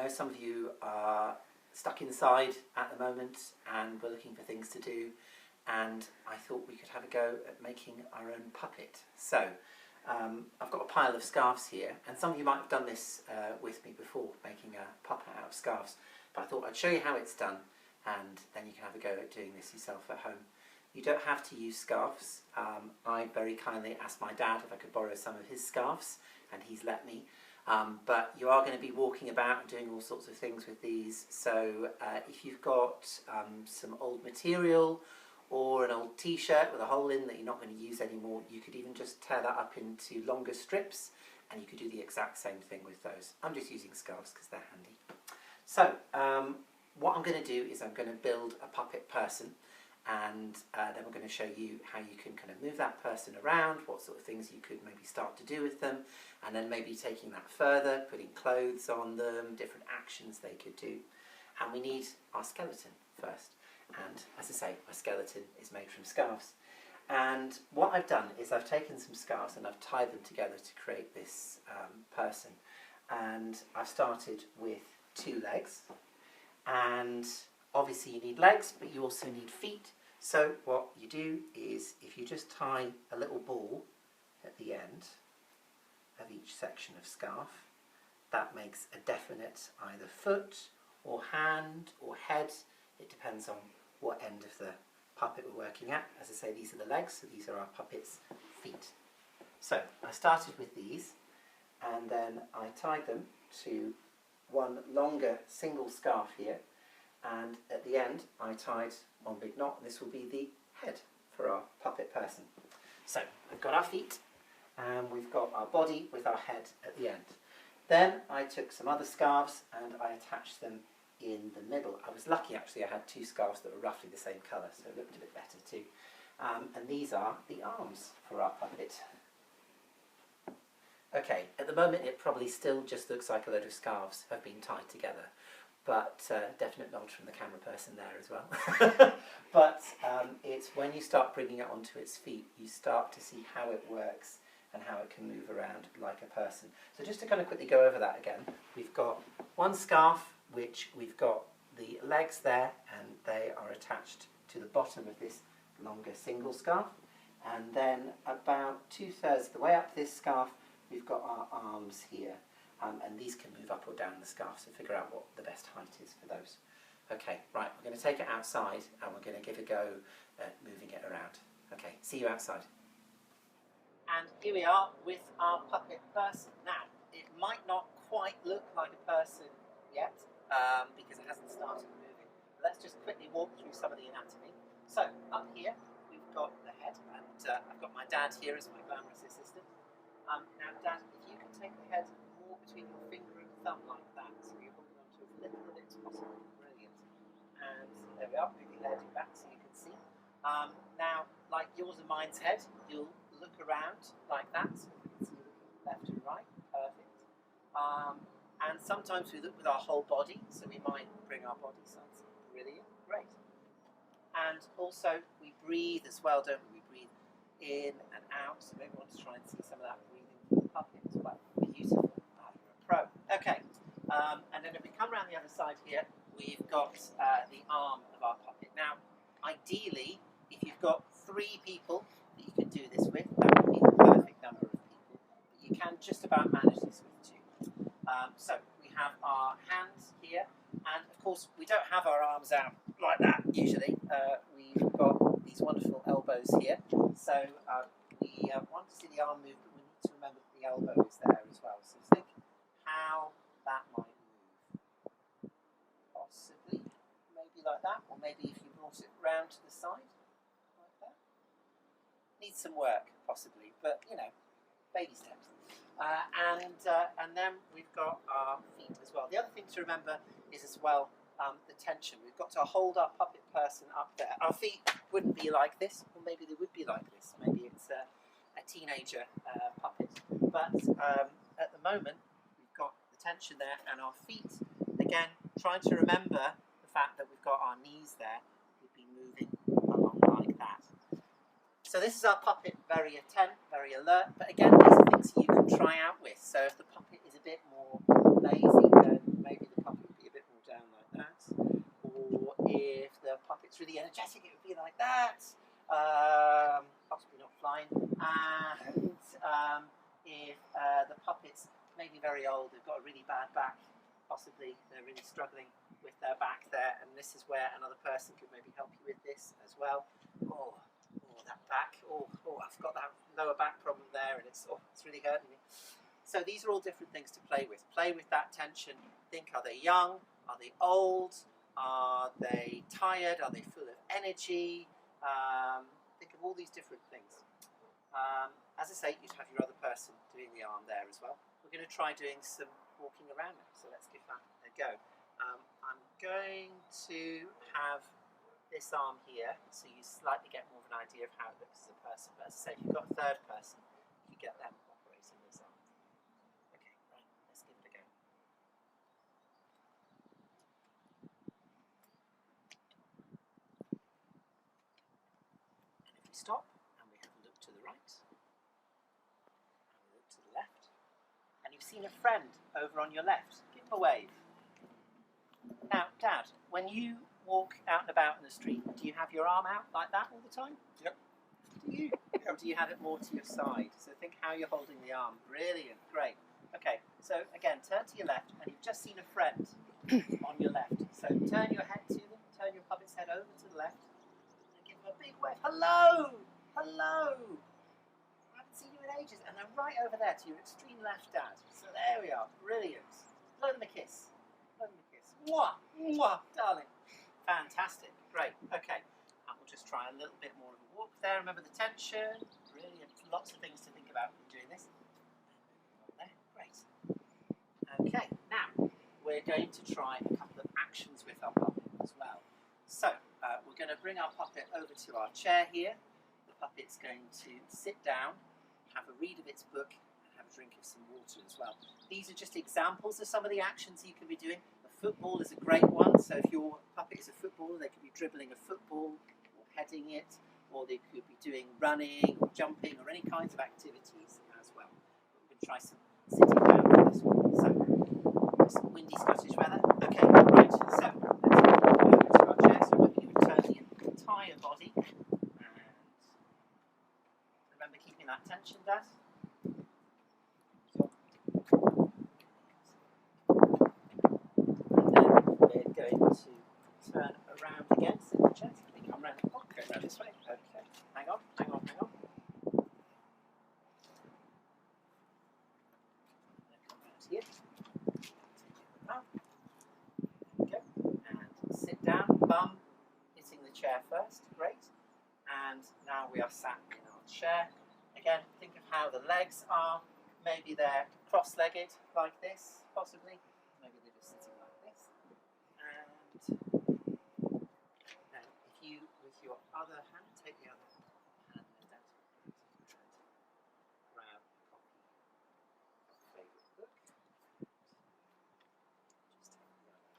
know some of you are stuck inside at the moment and we're looking for things to do, and I thought we could have a go at making our own puppet. So I've got a pile of scarves here, and some of you might have done this with me before, making a puppet out of scarves, but I thought I'd show you how it's done, and then you can have a go at doing this yourself at home. You don't have to use scarves. I very kindly asked my dad if I could borrow some of his scarves, and he's let me. But you are going to be walking about and doing all sorts of things with these, so if you've got some old material or an old t-shirt with a hole in that you're not going to use anymore, you could even just tear that up into longer strips, and you could do the exact same thing with those. I'm just using scarves because they're handy. So what I'm going to do is I'm going to build a puppet person, and then we're going to show you how you can kind of move that person around, what sort of things you could maybe start to do with them, and then maybe taking that further, putting clothes on them, different actions they could do. And we need our skeleton first. And as I say, my skeleton is made from scarves. And what I've done is I've taken some scarves and I've tied them together to create this person. And I've started with 2 legs. And obviously you need legs, but you also need feet. So what you do is, if you just tie a little ball at the end of each section of scarf, that makes a definite either foot or hand or head. It depends on what end of the puppet we're working at. As I say, these are the legs, so these are our puppet's feet. So I started with these, and then I tied them to one longer single scarf here, and at the end I tied one big knot, and this will be the head for our puppet person. So we've got our feet, and we've got our body with our head at the end. Then I took some other scarves and I attached them in the middle. I was lucky actually, I had 2 scarves that were roughly the same colour, so it looked a bit better too. And these are the arms for our puppet. Okay, at the moment it probably still just looks like a load of scarves have been tied together, but definite nod from the camera person there as well. But it's when you start bringing it onto its feet, you start to see how it works and how it can move around like a person. So just to kind of quickly go over that again, we've got one scarf which we've got the legs there, and they are attached to the bottom of this longer single scarf, and then about 2/3 of the way up this scarf we've got our arms here, and these can move up or down the scarf, so figure out what the best height is for those. Okay, right, we're going to take it outside and we're going to give a go at moving it around. Okay, see you outside. And here we are with our puppet person. Now, it might not quite look like a person yet, because it hasn't started moving. But let's just quickly walk through some of the anatomy. So, up here, we've got the head, and I've got my dad here as my glamorous assistant. Now, Dad, if you can take the head more between your finger and thumb like that, so you're holding onto as little of it as possible. Brilliant. And there we are, moving the head back so you can see. Now, like yours and mine's head, you'll look around like that, so you can see left and right. Perfect. And sometimes we look with our whole body, so we might bring our body size. Brilliant, great. And also we breathe as well, don't we? We breathe in and out, so maybe we want to try and see some of that breathing from the puppet as well. Beautiful. You're a pro. Okay, and then if we come around the other side here, we've got the arm of our puppet. Now, ideally, if you've got 3 people that you can do this with, that would be the perfect number of people. But you can just about manage this with 2. So we have our hands here, and of course we don't have our arms out like that usually. We've got these wonderful elbows here, so we want to see the arm move, but we need to remember that the elbow is there as well. So think how that might move. Possibly, maybe like that, or maybe if you brought it round to the side, like that. Needs some work, possibly, but you know, baby steps. And then we've got our feet as well. The other thing to remember is as well the tension. We've got to hold our puppet person up there. Our feet wouldn't be like this, or maybe they would be like this. Maybe it's a teenager puppet. But at the moment, we've got the tension there, and our feet, again, trying to remember the fact that we've got our knees there, would be moving along like that. So this is our puppet, very attent, very alert, but again, these are things you can try out with. So if the puppet is a bit more lazy, then maybe the puppet really energetic, it would be like that. Possibly not flying. And if the puppet's maybe very old, they've got a really bad back, possibly they're really struggling with their back there, and this is where another person could maybe help you with this as well. Oh, that back. Oh, I've got that lower back problem there, and it's really hurting me. So these are all different things to play with. Play with that tension. Think, are they young? Are they old? Are they tired? Are they full of energy? Think of all these different things. As I say, you'd have your other person doing the arm there as well. We're going to try doing some walking around now, so let's give that a go. I'm going to have this arm here, so you slightly get more of an idea of how it looks as a person. But as I say, if you've got a third person, you get them operating this arm. Okay, right, let's give it a go. And if we stop, and we have a look to the right, and we look to the left, and you've seen a friend over on your left, give them a wave. Now, Dad, when you walk out and about in the street, do you have your arm out like that all the time? Yep. Do you? Or do you have it more to your side? So think how you're holding the arm. Brilliant, great. Okay, so again, turn to your left, and you've just seen a friend on your left. So turn your head to them, turn your puppet's head over to the left, and give them a big wave. Hello! Hello! I haven't seen you in ages. And they're right over there to your extreme left, Dad. So there we are, brilliant. Blow them a kiss. Blow them a kiss. Mwah! Mwah! Darling. Fantastic, great, okay. And we'll just try a little bit more of a walk there. Remember the tension, brilliant. Lots of things to think about when you're doing this. There, great. Okay, now we're going to try a couple of actions with our puppet as well. So we're going to bring our puppet over to our chair here. The puppet's going to sit down, have a read of its book, and have a drink of some water as well. These are just examples of some of the actions you can be doing. Football is a great one, so if your puppet is a footballer, they could be dribbling a football or heading it, or they could be doing running or jumping or any kinds of activities as well. But we're going to try some sitting down for this one. So, some windy Scottish weather. Okay, right, so let's go over to our chair. So remember, you would turn the entire body, and remember keeping that tension, Dad. Going to turn around again, sit in the chair, come round, go round this way, okay, hang on. Come round here, okay, and sit down, bum hitting the chair first, great, and now we are sat in our chair. Again, think of how the legs are, maybe they're cross-legged like this, possibly, maybe they're just sitting like this. Now, if you, with your other hand, take the other hand like that, and grab a copy of your favourite book, just take the other,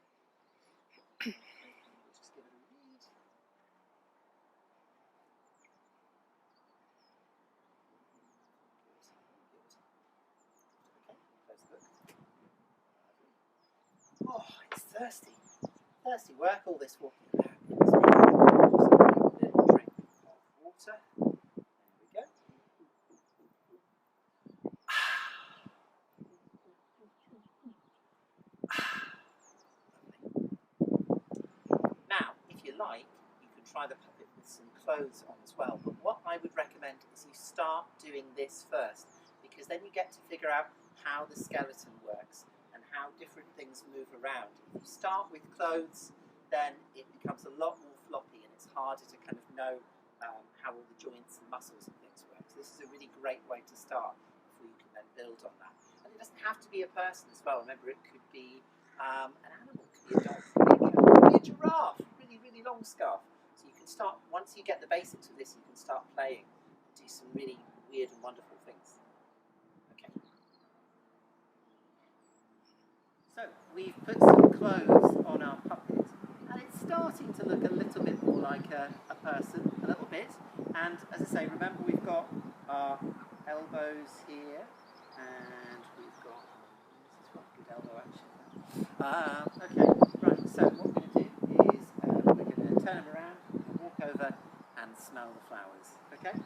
we'll just give it a read. Okay, close the book. Oh, it's thirsty. Thirsty work, all this walking about. Just a little drink of water. There we go. Now, if you like, you can try the puppet with some clothes on as well. But what I would recommend is you start doing this first, because then you get to figure out how the skeleton works and how different things move around. If you start with clothes, then it becomes a lot more floppy and it's harder to kind of know how all the joints and muscles and things work. So this is a really great way to start before you can then build on that. And it doesn't have to be a person as well. Remember, it could be an animal, it could be a dog, it could be a giraffe, really, really long scarf. So you can start, once you get the basics of this, you can start playing and do some really weird and wonderful things. Okay. So we've put some clothes on our puppet, and it's starting to look a little bit more like a person, a little bit. And as I say, remember we've got our elbows here, and we've got, this is quite a good elbow actually. Okay, right, so what we're going to do is we're going to turn them around, smell the flowers. Okay?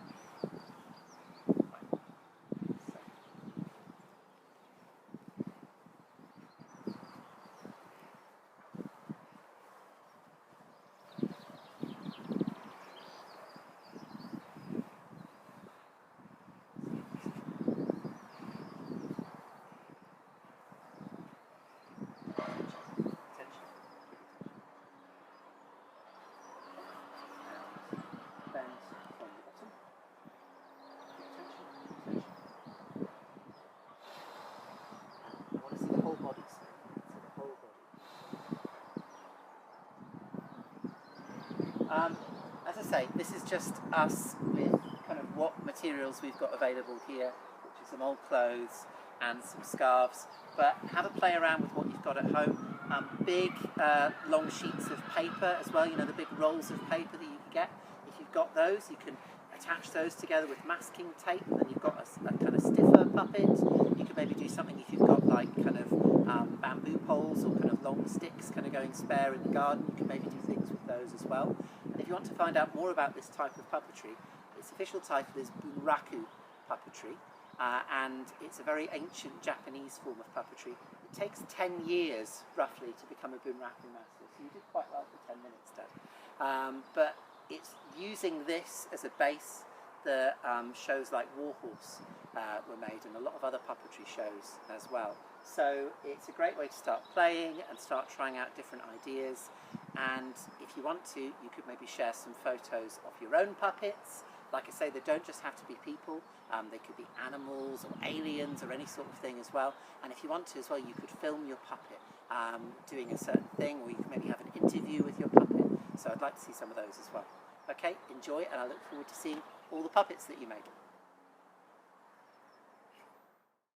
As I say, this is just us with kind of what materials we've got available here, which is some old clothes and some scarves, but have a play around with what you've got at home. Big long sheets of paper as well, you know, the big rolls of paper that you can get. If you've got those, you can attach those together with masking tape, and then you've got a kind of stiffer puppet. You could maybe do something if you've got like kind of bamboo poles or kind of long sticks kind of going spare in the garden. You can maybe do things with those as well. And if you want to find out more about this type of puppetry, its official title is Bunraku puppetry, and it's a very ancient Japanese form of puppetry. It takes 10 years roughly to become a Bunraku master, so you did quite well for 10 minutes, Dad. But it's using this as a base that shows like Warhorse were made, and a lot of other puppetry shows as well. So it's a great way to start playing and start trying out different ideas. And if you want to, you could maybe share some photos of your own puppets. Like I say, they don't just have to be people, they could be animals or aliens or any sort of thing as well. And if you want to as well, you could film your puppet doing a certain thing, or you could maybe have an interview with your puppet. So I'd like to see some of those as well. Okay, enjoy, and I look forward to seeing all the puppets that you make.